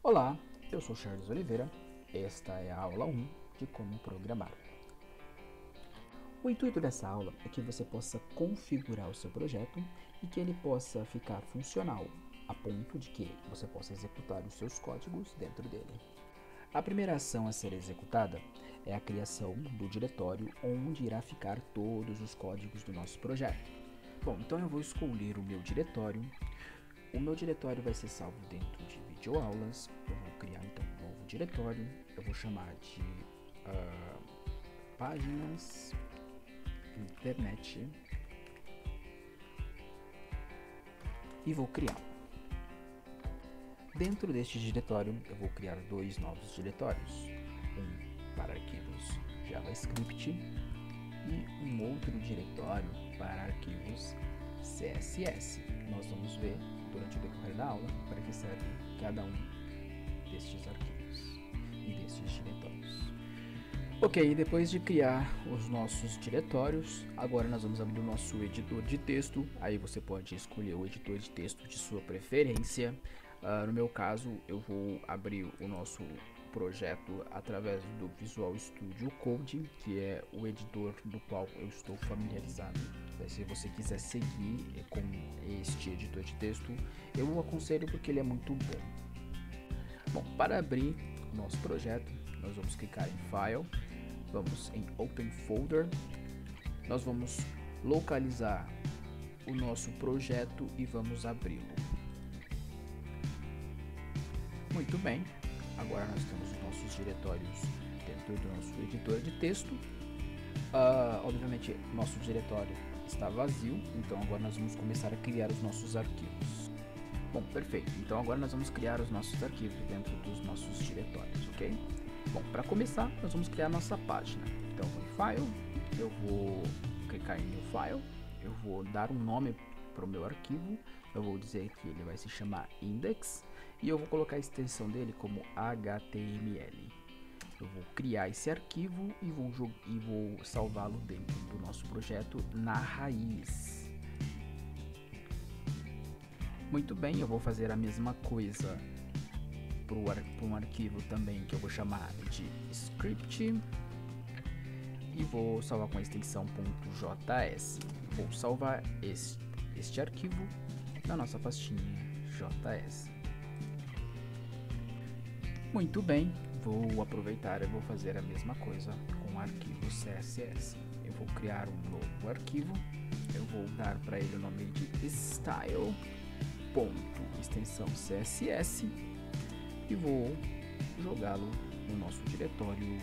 Olá, eu sou Charles Oliveira. Esta é a aula 1 de como programar. O intuito dessa aula é que você possa configurar o seu projeto e que ele possa ficar funcional, a ponto de que você possa executar os seus códigos dentro dele. A primeira ação a ser executada é a criação do diretório onde irá ficar todos os códigos do nosso projeto. Bom, então eu vou escolher o meu diretório. O meu diretório vai ser salvo dentro de videoaulas. Eu vou criar então um novo diretório. Eu vou chamar de páginas internet e vou criar. Dentro deste diretório eu vou criar dois novos diretórios, um para arquivos JavaScript e um outro diretório para arquivos CSS. Nós vamos ver durante o decorrer da aula para que serve cada um destes arquivos e destes diretórios. Ok, depois de criar os nossos diretórios, agora nós vamos abrir o nosso editor de texto. Aí você pode escolher o editor de texto de sua preferência. No meu caso, eu vou abrir o nosso projeto através do Visual Studio Code, que é o editor do qual eu estou familiarizado. Se você quiser seguir com este editor de texto, eu o aconselho porque ele é muito bom. Bom, para abrir o nosso projeto, nós vamos clicar em File, vamos em Open Folder, nós vamos localizar o nosso projeto e vamos abri-lo. Muito bem, agora nós temos os nossos diretórios dentro do nosso editor de texto. Obviamente, nosso diretório está vazio, então agora nós vamos começar a criar os nossos arquivos. Bom, perfeito, então agora nós vamos criar os nossos arquivos dentro dos nossos diretórios, ok? Bom, para começar, nós vamos criar nossa página. Então, em File, eu vou clicar em New File, eu vou dar um nome para o meu arquivo, eu vou dizer que ele vai se chamar Index e eu vou colocar a extensão dele como HTML. Eu vou criar esse arquivo e vou salvá-lo dentro do nosso projeto na raiz. Muito bem, eu vou fazer a mesma coisa para um arquivo também que eu vou chamar de script e vou salvar com a extensão .js. Vou salvar este arquivo na nossa pastinha JS. Muito bem, vou aproveitar e vou fazer a mesma coisa com o arquivo CSS. Eu vou criar um novo arquivo, eu vou dar para ele o nome de style.extensão CSS e vou jogá-lo no nosso diretório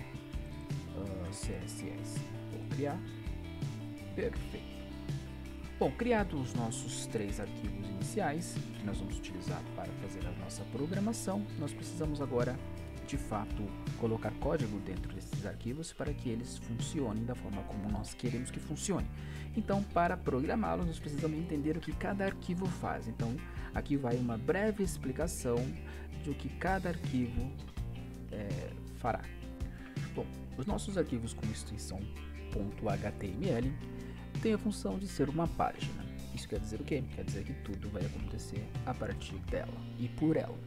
CSS. Vou criar. Perfeito. Bom, criados os nossos três arquivos iniciais que nós vamos utilizar para fazer a nossa programação, nós precisamos agora, de fato, colocar código dentro desses arquivos para que eles funcionem da forma como nós queremos que funcione. Então, para programá-los, nós precisamos entender o que cada arquivo faz. Então, aqui vai uma breve explicação de o que cada arquivo fará. Bom, os nossos arquivos com extensão .html têm a função de ser uma página. Isso quer dizer o quê? Quer dizer que tudo vai acontecer a partir dela e por ela.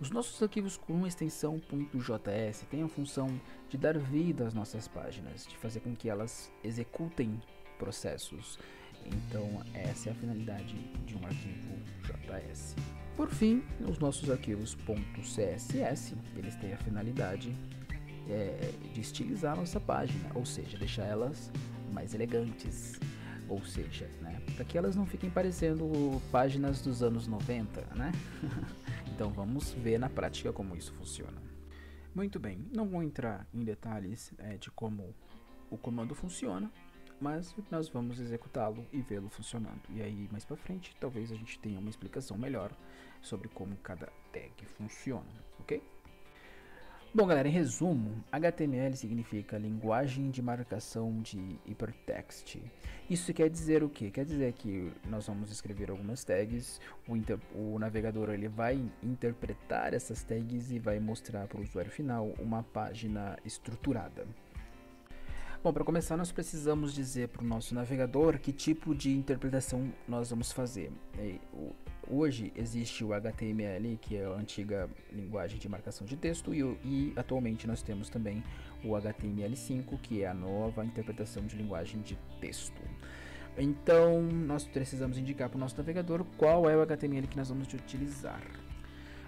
Os nossos arquivos com extensão .js têm a função de dar vida às nossas páginas, de fazer com que elas executem processos. Então, essa é a finalidade de um arquivo JS. Por fim, os nossos arquivos .css, eles têm a finalidade de estilizar a nossa página, ou seja, deixar elas mais elegantes, ou seja, para que elas não fiquem parecendo páginas dos anos 90, né? Então vamos ver na prática como isso funciona. Muito bem, não vou entrar em detalhes de como o comando funciona, mas nós vamos executá-lo e vê-lo funcionando. E aí mais para frente talvez a gente tenha uma explicação melhor sobre como cada tag funciona, ok? Bom, galera, em resumo, HTML significa linguagem de marcação de hypertext. Isso quer dizer o quê? Quer dizer que nós vamos escrever algumas tags, o navegador ele vai interpretar essas tags e vai mostrar para o usuário final uma página estruturada. Bom, para começar, nós precisamos dizer para o nosso navegador que tipo de interpretação nós vamos fazer. O hoje existe o HTML, que é a antiga linguagem de marcação de texto, e atualmente nós temos também o HTML5, que é a nova interpretação de linguagem de texto. Então, nós precisamos indicar para o nosso navegador qual é o HTML que nós vamos utilizar.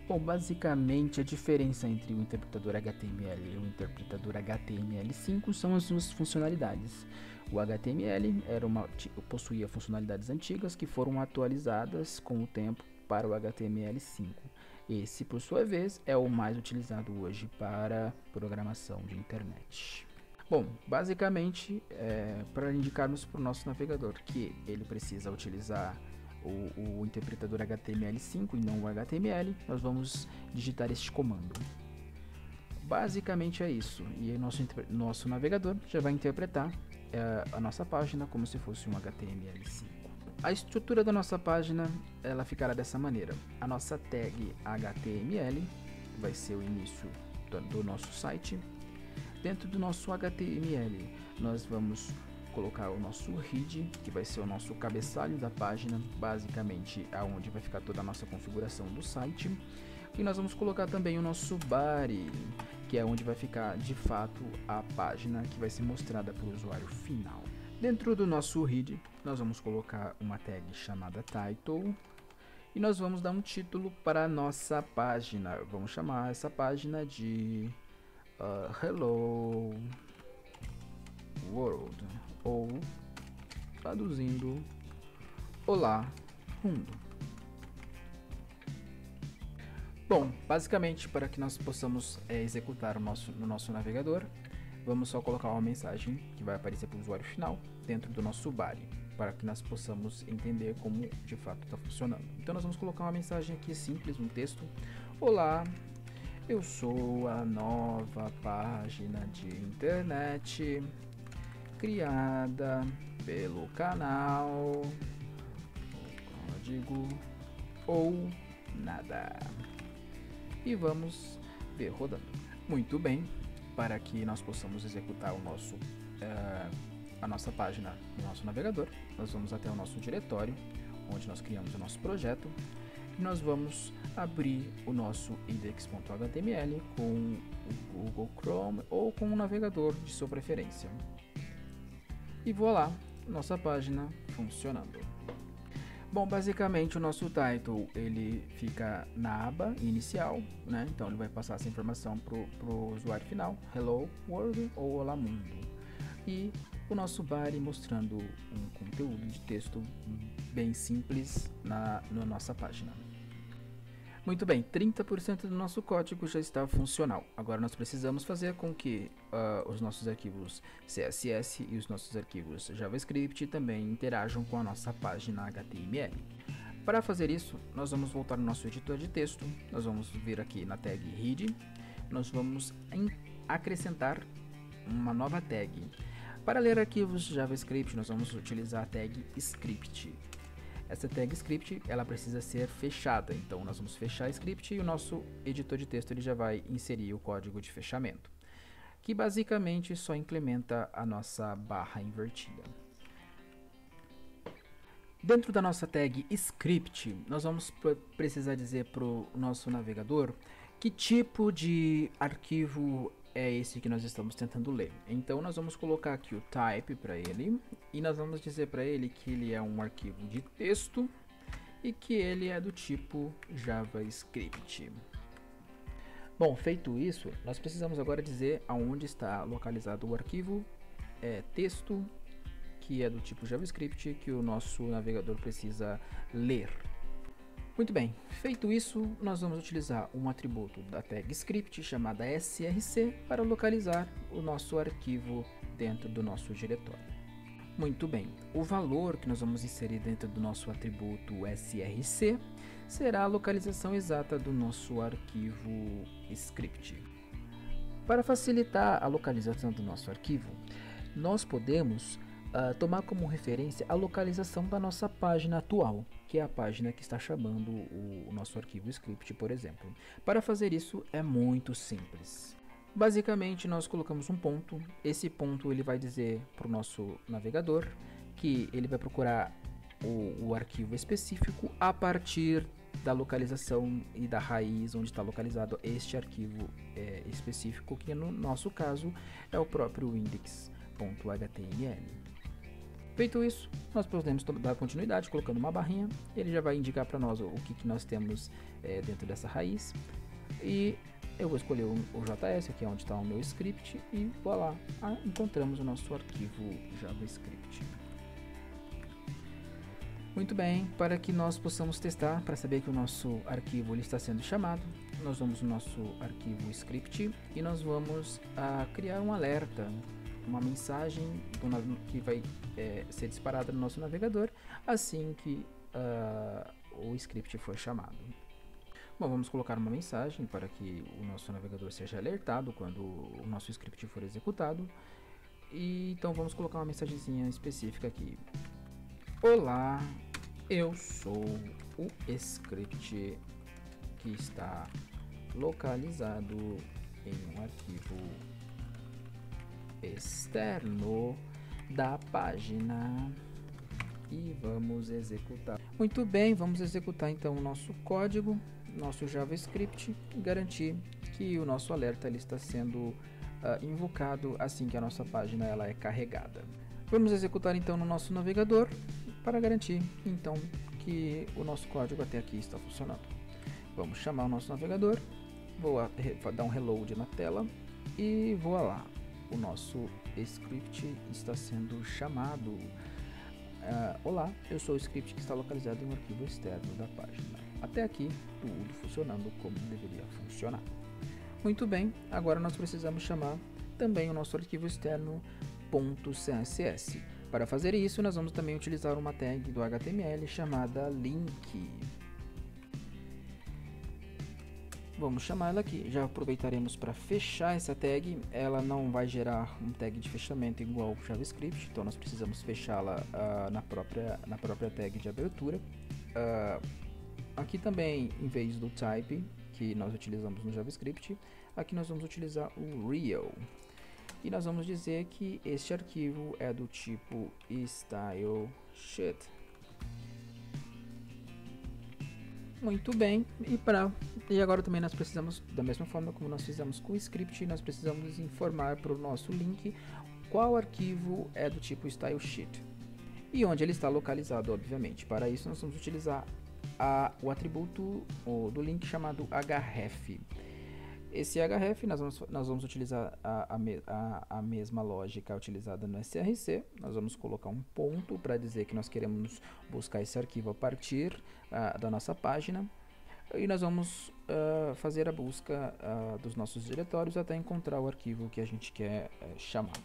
Bom, basicamente a diferença entre o interpretador HTML e o interpretador HTML5 são as suas funcionalidades. O HTML possuía funcionalidades antigas que foram atualizadas com o tempo para o HTML5. Esse, por sua vez, é o mais utilizado hoje para programação de internet. Bom, basicamente, para indicarmos para o nosso navegador que ele precisa utilizar o interpretador HTML5 e não o HTML, nós vamos digitar este comando. Basicamente é isso, e o nosso navegador já vai interpretar a nossa página como se fosse um HTML5. A estrutura da nossa página, ela ficará dessa maneira. A nossa tag HTML vai ser o início do nosso site. Dentro do nosso HTML, nós vamos colocar o nosso head, que vai ser o nosso cabeçalho da página, basicamente aonde vai ficar toda a nossa configuração do site. E nós vamos colocar também o nosso body, que é onde vai ficar de fato a página que vai ser mostrada para o usuário final. Dentro do nosso head, nós vamos colocar uma tag chamada title e nós vamos dar um título para a nossa página. Vamos chamar essa página de Hello World, ou traduzindo, Olá Mundo. Bom, basicamente, para que nós possamos executar no nosso navegador, vamos só colocar uma mensagem que vai aparecer para o usuário final dentro do nosso body, para que nós possamos entender como de fato está funcionando. Então nós vamos colocar uma mensagem aqui simples, um texto: Olá, eu sou a nova página de internet criada pelo canal Código ou Nada. E vamos ver rodando. Muito bem, para que nós possamos executar a nossa página no nosso navegador, nós vamos até o nosso diretório, onde nós criamos o nosso projeto, e nós vamos abrir o nosso index.html com o Google Chrome ou com o navegador de sua preferência. E voilá, nossa página funcionando. Bom, basicamente o nosso title ele fica na aba inicial, né? Então ele vai passar essa informação para o usuário final, Hello World ou Olá Mundo. E o nosso body mostrando um conteúdo de texto bem simples na nossa página. Muito bem, 30% do nosso código já está funcional. Agora nós precisamos fazer com que os nossos arquivos CSS e os nossos arquivos JavaScript também interajam com a nossa página HTML. Para fazer isso, nós vamos voltar no nosso editor de texto, nós vamos vir aqui na tag head, nós vamos acrescentar uma nova tag. Para ler arquivos JavaScript, nós vamos utilizar a tag script. Essa tag script, ela precisa ser fechada, então nós vamos fechar a script e o nosso editor de texto ele já vai inserir o código de fechamento, que basicamente só implementa a nossa barra invertida. Dentro da nossa tag script, nós vamos precisar dizer para o nosso navegador que tipo de arquivo é esse que nós estamos tentando ler. Então nós vamos colocar aqui o type para ele e nós vamos dizer para ele que ele é um arquivo de texto e que ele é do tipo JavaScript. Bom, feito isso, nós precisamos agora dizer aonde está localizado o arquivo texto, que é do tipo JavaScript, que o nosso navegador precisa ler. Muito bem, feito isso, nós vamos utilizar um atributo da tag script chamada src para localizar o nosso arquivo dentro do nosso diretório. Muito bem, o valor que nós vamos inserir dentro do nosso atributo src será a localização exata do nosso arquivo script. Para facilitar a localização do nosso arquivo, nós podemos tomar como referência a localização da nossa página atual, que é a página que está chamando o nosso arquivo script, por exemplo. Para fazer isso é muito simples. Basicamente nós colocamos um ponto, esse ponto ele vai dizer para o nosso navegador que ele vai procurar o arquivo específico a partir da localização e da raiz onde está localizado este arquivo específico, que no nosso caso é o próprio index.html. Feito isso, nós podemos dar continuidade colocando uma barrinha. Ele já vai indicar para nós o que nós temos dentro dessa raiz. E eu vou escolher o JS, aqui é onde está o meu script, e voilà, encontramos o nosso arquivo JavaScript. Muito bem, para que nós possamos testar, para saber que o nosso arquivo ele está sendo chamado, nós vamos no nosso arquivo script e nós vamos criar um alerta, uma mensagem que vai ser disparada no nosso navegador assim que o script for chamado. Bom, vamos colocar uma mensagem para que o nosso navegador seja alertado quando o nosso script for executado. E então vamos colocar uma mensagenzinha específica aqui. Olá, eu sou o script que está localizado em um arquivo externo da página e vamos executar. Muito bem, vamos executar então o nosso código, nosso JavaScript, e garantir que o nosso alerta ele está sendo invocado assim que a nossa página ela é carregada. Vamos executar então no nosso navegador para garantir então que o nosso código até aqui está funcionando. Vamos chamar o nosso navegador, vou dar um reload na tela e voa lá. O nosso script está sendo chamado. Olá, eu sou o script que está localizado em um arquivo externo da página. Até aqui, tudo funcionando como deveria funcionar. Muito bem, agora nós precisamos chamar também o nosso arquivo externo .css. Para fazer isso, nós vamos também utilizar uma tag do HTML chamada link. Vamos chamar ela aqui. Já aproveitaremos para fechar essa tag. Ela não vai gerar um tag de fechamento igual ao JavaScript, então nós precisamos fechá-la na própria tag de abertura. Aqui também, em vez do type que nós utilizamos no JavaScript, aqui nós vamos utilizar o real. E nós vamos dizer que este arquivo é do tipo stylesheet. Muito bem, e agora também nós precisamos, da mesma forma como nós fizemos com o script, nós precisamos informar para o nosso link qual arquivo é do tipo stylesheet e onde ele está localizado, obviamente. Para isso nós vamos utilizar o atributo do link chamado href. Esse href nós vamos utilizar a mesma lógica utilizada no src. Nós vamos colocar um ponto para dizer que nós queremos buscar esse arquivo a partir da nossa página. E nós vamos fazer a busca dos nossos diretórios até encontrar o arquivo que a gente quer chamar.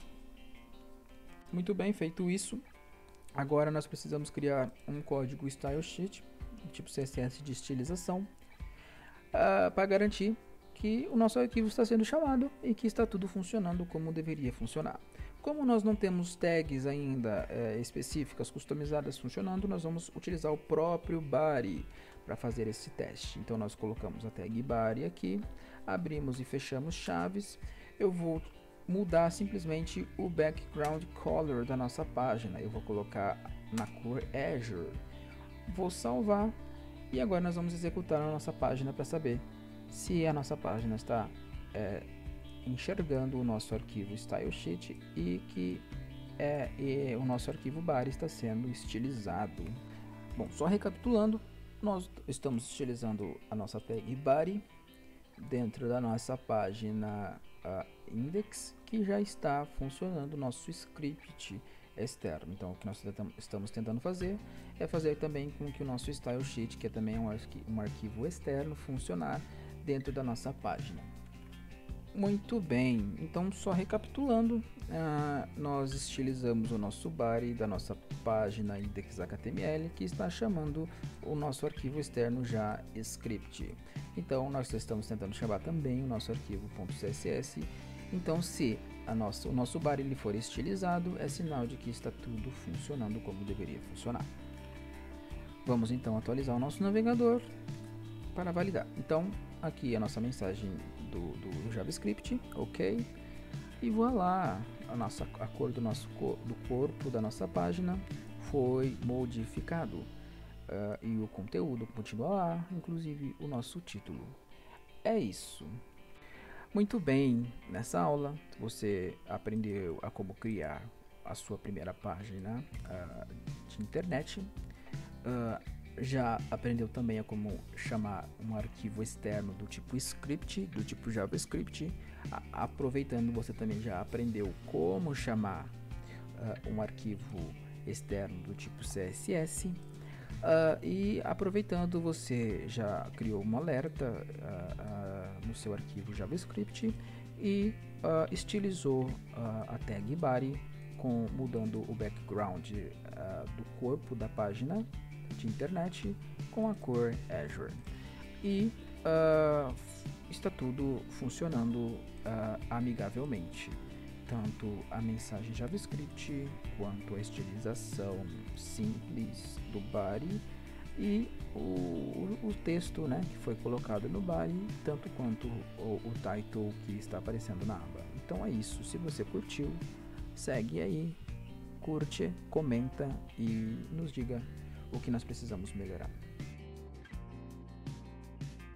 Muito bem, feito isso, agora nós precisamos criar um código stylesheet, tipo CSS de estilização, para garantir que o nosso arquivo está sendo chamado e que está tudo funcionando como deveria funcionar. Como nós não temos tags ainda específicas, customizadas funcionando, nós vamos utilizar o próprio body para fazer esse teste. Então nós colocamos a tag body aqui, abrimos e fechamos chaves. Eu vou mudar simplesmente o background color da nossa página. Eu vou colocar na cor Azure. Vou salvar e agora nós vamos executar a nossa página para saber se a nossa página está enxergando o nosso arquivo stylesheet e que o nosso arquivo body está sendo estilizado. Bom, só recapitulando, nós estamos estilizando a nossa tag body dentro da nossa página index, que já está funcionando o nosso script externo. Então o que nós estamos tentando fazer é fazer também com que o nosso stylesheet, que é também um arquivo externo, funcionar dentro da nossa página. Muito bem, então só recapitulando, nós estilizamos o nosso body da nossa página index.html, que está chamando o nosso arquivo externo JavaScript. Então nós estamos tentando chamar também o nosso arquivo .css. Então se o nosso body ele for estilizado, é sinal de que está tudo funcionando como deveria funcionar. Vamos então atualizar o nosso navegador para validar. Então aqui a nossa mensagem do JavaScript, ok, e voilá, a cor do corpo da nossa página foi modificado. E o conteúdo continua lá, inclusive o nosso título. É isso. Muito bem, nessa aula você aprendeu a como criar a sua primeira página de internet. Já aprendeu também a como chamar um arquivo externo do tipo script, do tipo JavaScript. Aproveitando, você também já aprendeu como chamar um arquivo externo do tipo CSS. E aproveitando, você já criou um alerta no seu arquivo JavaScript e estilizou a tag body mudando o background do corpo da página de internet com a cor Azure. E está tudo funcionando amigavelmente. Tanto a mensagem JavaScript quanto a estilização simples do body e o texto, né, que foi colocado no body, tanto quanto o title que está aparecendo na aba. Então é isso. Se você curtiu, segue aí, curte, comenta e nos diga o que nós precisamos melhorar.